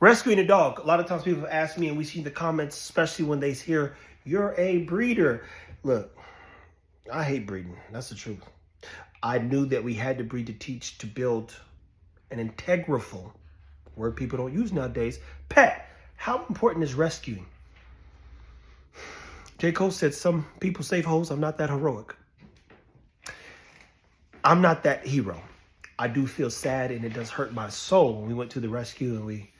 Rescuing a dog. A lot of times people have asked me, and we see the comments, especially when they hear, you're a breeder. Look, I hate breeding. That's the truth. I knew that we had to breed to teach, to build an integral, word people don't use nowadays, pet. How important is rescuing? J. Cole said, some people save hoes. I'm not that heroic. I'm not that hero. I do feel sad, and it does hurt my soul. When we went to the rescue and we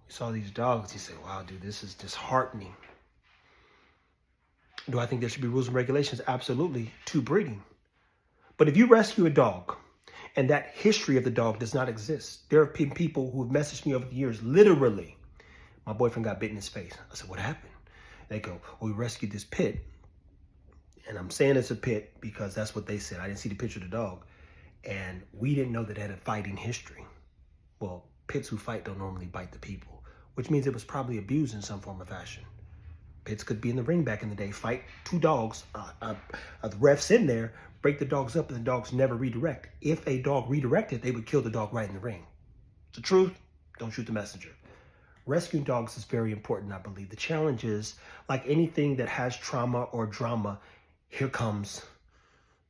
saw these dogs, he said, wow, dude, this is disheartening. Do I think there should be rules and regulations? Absolutely, to breeding. But if you rescue a dog and that history of the dog does not exist, there have been people who have messaged me over the years, literally, my boyfriend got bit in his face. I said, what happened? They go, well, we rescued this pit. And I'm saying it's a pit because that's what they said. I didn't see the picture of the dog. And we didn't know that it had a fighting history. Well, pits who fight don't normally bite the people, which means it was probably abused in some form or fashion. Pits could be in the ring back in the day, fight two dogs, the refs in there, break the dogs up, and the dogs never redirect. If a dog redirected, they would kill the dog right in the ring. It's the truth. Don't shoot the messenger. Rescuing dogs is very important, I believe. The challenge is, like anything that has trauma or drama, here comes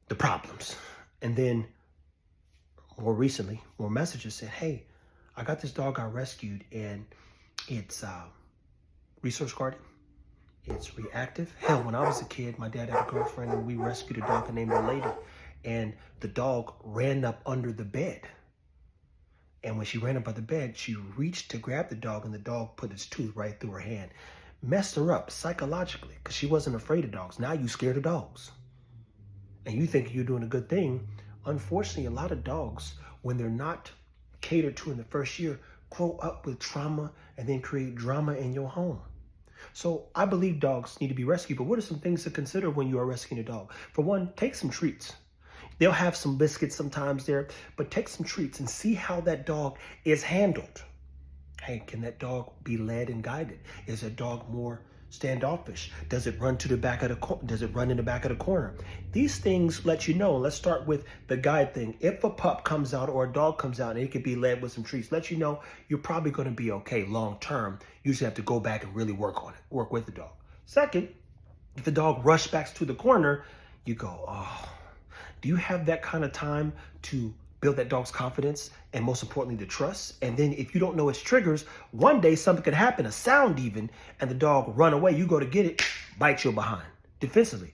the problems. And then more recently, more messages said, hey, I got this dog I rescued, and it's resource guarded. It's reactive. Hell, when I was a kid, my dad had a girlfriend, and we rescued a dog named her Lady. And the dog ran up under the bed. And when she ran up by the bed, she reached to grab the dog, and the dog put its tooth right through her hand. Messed her up psychologically because she wasn't afraid of dogs. Now you scared of dogs. And you think you're doing a good thing. Unfortunately, a lot of dogs, when they're not catered to in the first year, grow up with trauma and then create drama in your home. So I believe dogs need to be rescued. But what are some things to consider when you are rescuing a dog? For one, take some treats. They'll have some biscuits sometimes there, but take some treats and see how that dog is handled. Hey, can that dog be led and guided? Is a dog more standoffish? Does it run to the back of the corner? Does it run in the back of the corner? These things let you know. Let's start with the guide thing. If a pup comes out or a dog comes out and it can be led with some treats, let you know you're probably going to be okay long term. You just have to go back and really work on it, work with the dog. Second, if the dog rushes back to the corner, you go, oh, do you have that kind of time to build that dog's confidence and most importantly, the trust? And then if you don't know its triggers, one day something could happen, a sound even, and the dog run away. You go to get it, bite your behind defensively.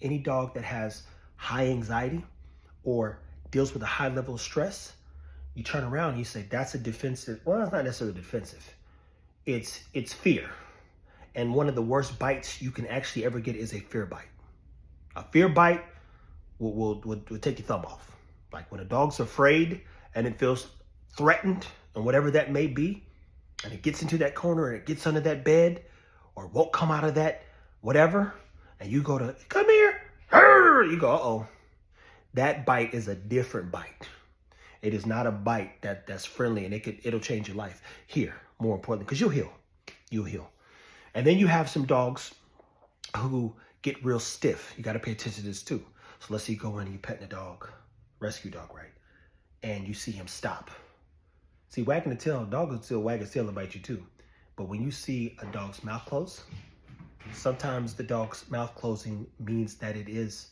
Any dog that has high anxiety or deals with a high level of stress, you turn around and you say, that's a defensive. Well, it's not necessarily defensive. It's fear. And one of the worst bites you can actually ever get is a fear bite. A fear bite will take your thumb off. Like when a dog's afraid and it feels threatened and whatever that may be, and it gets into that corner and it gets under that bed or won't come out of that whatever, and you go to, come here, you go, uh-oh. That bite is a different bite. It is not a bite that's friendly, and it'll change your life. Here, more importantly, because you'll heal. And then you have some dogs who get real stiff. You got to pay attention to this too. So let's say you go in and you petting a dog, rescue dog, right? And you see him stop. See, wagging the tail, dog will still wag his tail and bite you too. But when you see a dog's mouth close, sometimes the dog's mouth closing means that it is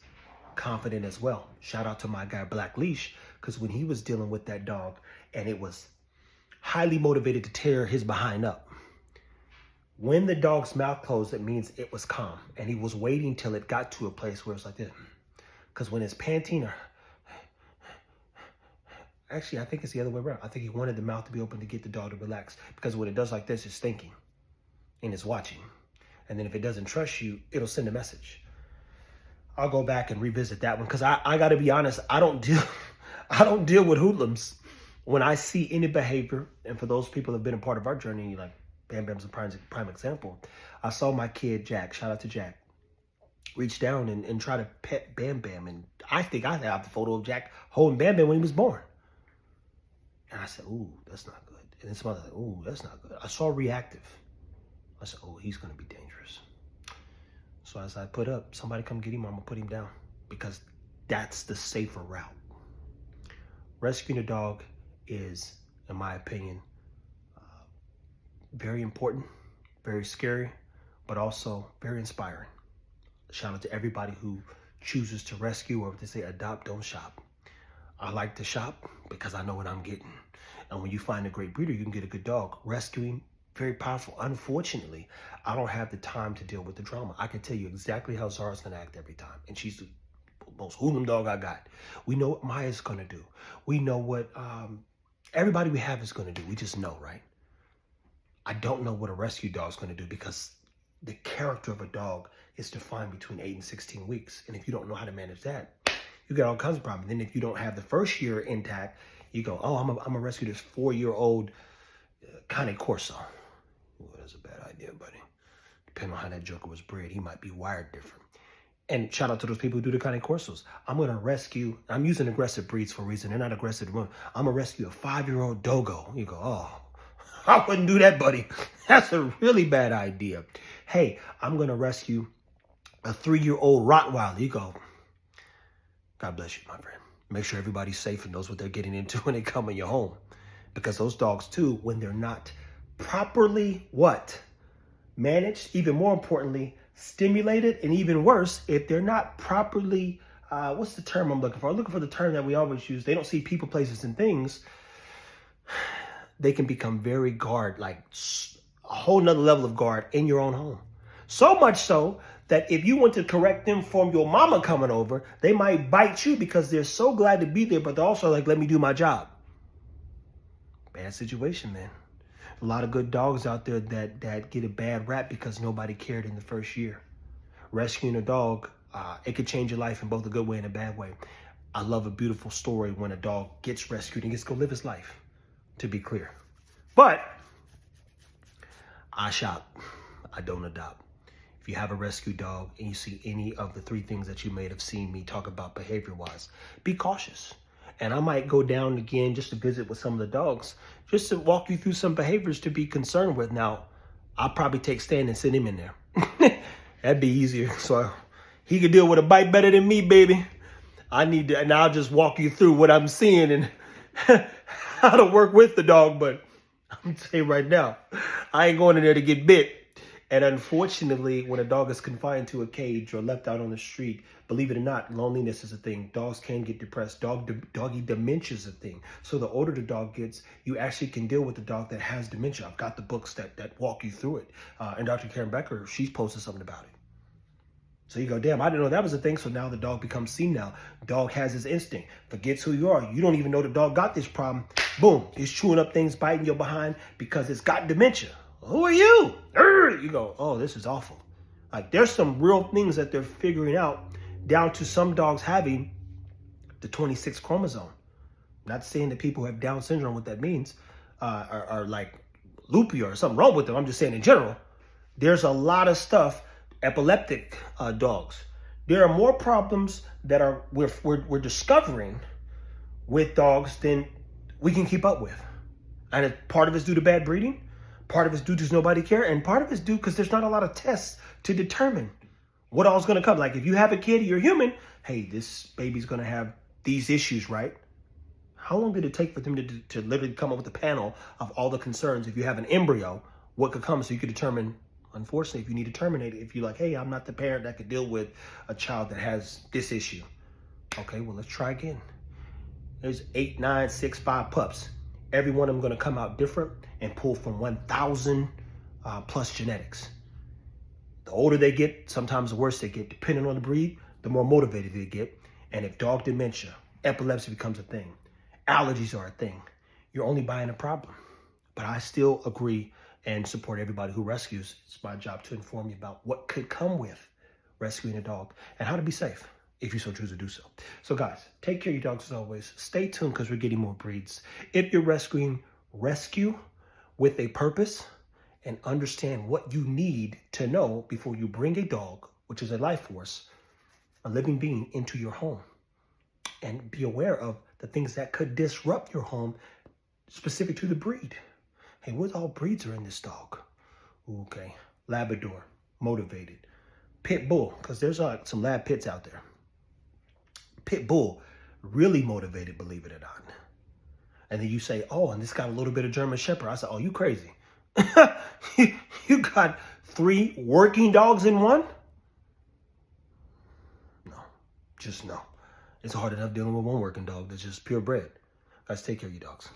confident as well. Shout out to my guy, Black Leash, because when he was dealing with that dog and it was highly motivated to tear his behind up, when the dog's mouth closed, it means it was calm. And he was waiting till it got to a place where it's like this. Because when it's panting or... Actually, I think it's the other way around. I think he wanted the mouth to be open to get the dog to relax. Because when it does like this, it's thinking and it's watching. And then if it doesn't trust you, it'll send a message. I'll go back and revisit that one because I got to be honest. I don't deal with hoodlums. When I see any behavior, and for those people that have been a part of our journey, like Bam Bam's a prime example. I saw my kid Jack. Shout out to Jack. Reach down and try to pet Bam Bam, and I think I have the photo of Jack holding Bam Bam when he was born. And I said, ooh, that's not good. And then somebody said, ooh, that's not good. I saw reactive. I said, oh, he's going to be dangerous. So as I put up, somebody come get him, I'm going to put him down. Because that's the safer route. Rescuing a dog is, in my opinion, very important, very scary, but also very inspiring. Shout out to everybody who chooses to rescue, or if they say adopt, don't shop. I like to shop because I know what I'm getting. And when you find a great breeder, you can get a good dog. Rescuing, very powerful. Unfortunately, I don't have the time to deal with the drama. I can tell you exactly how Zara's going to act every time. And she's the most hoodlum dog I got. We know what Maya's going to do. We know what everybody we have is going to do. We just know, right? I don't know what a rescue dog is going to do, because the character of a dog is defined between 8 and 16 weeks. And if you don't know how to manage that, you got all kinds of problems. Then if you don't have the first year intact, you go, oh, I'm going to rescue this 4-year-old Cane Corso. Well, that's a bad idea, buddy. Depending on how that joker was bred, he might be wired different. And shout out to those people who do the Cane Corsos. I'm going to rescue, I'm using aggressive breeds for a reason. They're not aggressive. I'm going to rescue a 5-year-old Dogo. You go, oh, I wouldn't do that, buddy. That's a really bad idea. Hey, I'm going to rescue a 3-year-old Rottweiler. You go, God bless you, my friend. Make sure everybody's safe and knows what they're getting into when they come in your home. Because those dogs, too, when they're not properly managed, even more importantly, stimulated, and even worse, if they're not properly, what's the term I'm looking for? I'm looking for the term that we always use. They don't see people, places, and things. They can become very guard, like a whole nother level of guard in your own home. So much so that if you want to correct them from your mama coming over, they might bite you because they're so glad to be there, but they're also like, let me do my job. Bad situation, man. A lot of good dogs out there that get a bad rap because nobody cared in the first year. Rescuing a dog, it could change your life in both a good way and a bad way. I love a beautiful story when a dog gets rescued and gets to go live his life, to be clear. But I shop. I don't adopt. If you have a rescue dog and you see any of the 3 things that you may have seen me talk about behavior-wise, be cautious. And I might go down again just to visit with some of the dogs, just to walk you through some behaviors to be concerned with. Now, I'll probably take Stan and send him in there. That'd be easier. So he could deal with a bite better than me, baby. I need to, and I'll just walk you through what I'm seeing and how to work with the dog. But I'm saying right now, I ain't going in there to get bit. And unfortunately, when a dog is confined to a cage or left out on the street, believe it or not, loneliness is a thing. Dogs can get depressed. Doggy dementia is a thing. So the older the dog gets, you actually can deal with the dog that has dementia. I've got the books that walk you through it. And Dr. Karen Becker, she's posted something about it. So you go, damn, I didn't know that was a thing. So now the dog becomes senile. Dog has his instinct, forgets who you are. You don't even know the dog got this problem. Boom, it's chewing up things, biting your behind because it's got dementia. Who are you? You go, oh, this is awful. Like, there's some real things that they're figuring out, down to some dogs having the 26th chromosome. Not saying that people who have Down syndrome, what that means, are like loopy or something wrong with them. I'm just saying in general, there's a lot of stuff, epileptic dogs. There are more problems that we're discovering with dogs than we can keep up with. And part of it's due to bad breeding. Part of it's due to nobody care, and part of it's due because there's not a lot of tests to determine what all's going to come. Like if you have a kid, you're human. Hey, this baby's going to have these issues, right? How long did it take for them to literally come up with a panel of all the concerns? If you have an embryo, what could come so you could determine, unfortunately, if you need to terminate it, if you're like, hey, I'm not the parent that could deal with a child that has this issue. Okay, well, let's try again. There's 8, 9, 6, 5 pups. Every one of them going to come out different and pull from 1,000 plus genetics. The older they get, sometimes the worse they get. Depending on the breed, the more motivated they get. And if dog dementia, epilepsy becomes a thing, allergies are a thing, you're only buying a problem. But I still agree and support everybody who rescues. It's my job to inform you about what could come with rescuing a dog and how to be safe, if you so choose to do so. So guys, take care of your dogs as always. Stay tuned because we're getting more breeds. If you're rescuing, rescue with a purpose and understand what you need to know before you bring a dog, which is a life force, a living being, into your home. And be aware of the things that could disrupt your home specific to the breed. Hey, what all breeds are in this dog? Okay, Labrador, motivated. Pit Bull, because there's some lab pits out there. Pit Bull, really motivated, believe it or not. And then you say, oh, and this got a little bit of German Shepherd. I said, oh, you crazy. You got 3 working dogs in one? No, just no. It's hard enough dealing with one working dog that's just purebred. Guys, take care of your dogs.